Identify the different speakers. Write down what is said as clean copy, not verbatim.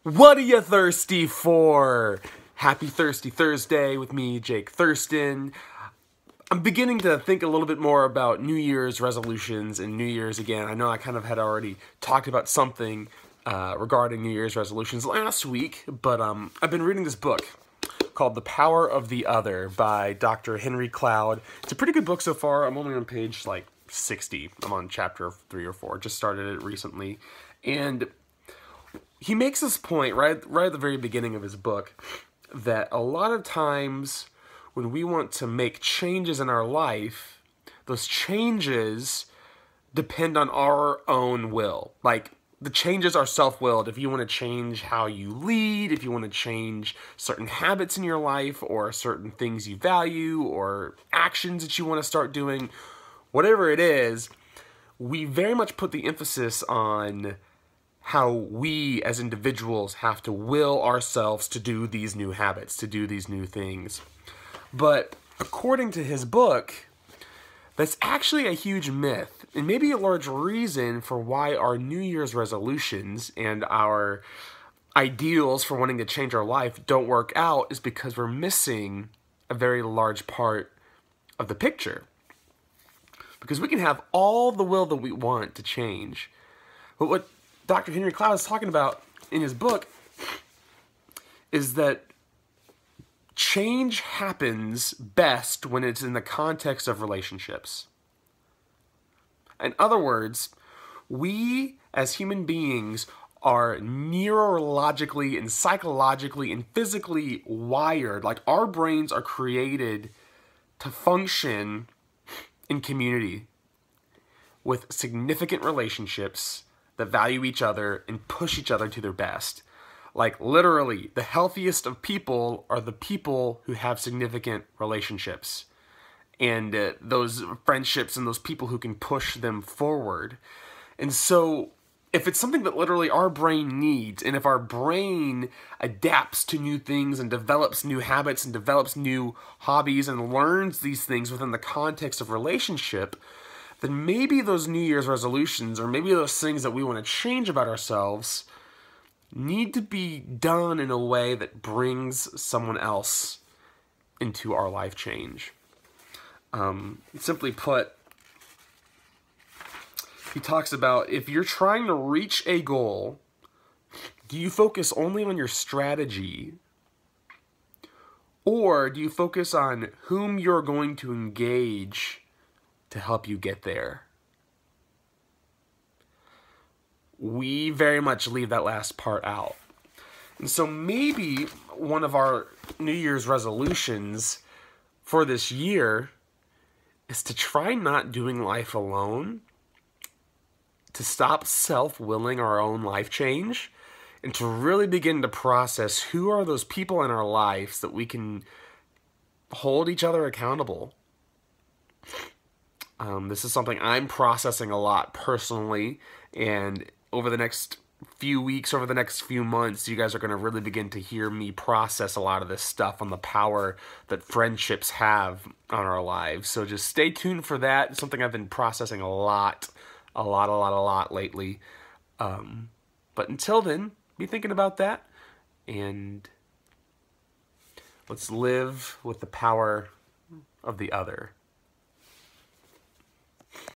Speaker 1: What are you thirsty for? Happy Thirsty Thursday with me, Jake Thurston. I'm beginning to think a little bit more about New Year's resolutions and New Year's again. I know I kind of had already talked about something regarding New Year's resolutions last week, but I've been reading this book called The Power of the Other by Dr. Henry Cloud. It's a pretty good book so far. I'm only on page like 60. I'm on chapter 3 or 4. Just started it recently. And he makes this point right at the very beginning of his book that a lot of times when we want to make changes in our life, those changes depend on our own will. Like, the changes are self-willed. If you want to change how you lead, if you want to change certain habits in your life or certain things you value or actions that you want to start doing, whatever it is, we very much put the emphasis on how we as individuals have to will ourselves to do these new habits, to do these new things. But according to his book, that's actually a huge myth, and maybe a large reason for why our New Year's resolutions and our ideals for wanting to change our life don't work out is because we're missing a very large part of the picture. Because we can have all the will that we want to change, but what Dr. Henry Cloud is talking about in his book is that change happens best when it's in the context of relationships. In other words, we as human beings are neurologically and psychologically and physically wired, like our brains are created to function in community with significant relationships that value each other and push each other to their best. Like, literally, the healthiest of people are the people who have significant relationships. And those friendships and those people who can push them forward. And so, if it's something that literally our brain needs, and if our brain adapts to new things and develops new habits and develops new hobbies and learns these things within the context of relationship, then maybe those New Year's resolutions, or maybe those things that we want to change about ourselves, need to be done in a way that brings someone else into our life change. Simply put, he talks about if you're trying to reach a goal, do you focus only on your strategy, or do you focus on whom you're going to engage to help you get there? We very much leave that last part out. And so maybe one of our New Year's resolutions for this year is to try not doing life alone, to stop self-willing our own life change, and to really begin to process who are those people in our lives that we can hold each other accountable. This is something I'm processing a lot personally, and over the next few weeks, over the next few months, you guys are going to really begin to hear me process a lot of this stuff on the power that friendships have on our lives. So just stay tuned for that. It's something I've been processing a lot lately. But until then, be thinking about that, and let's live with the power of the other.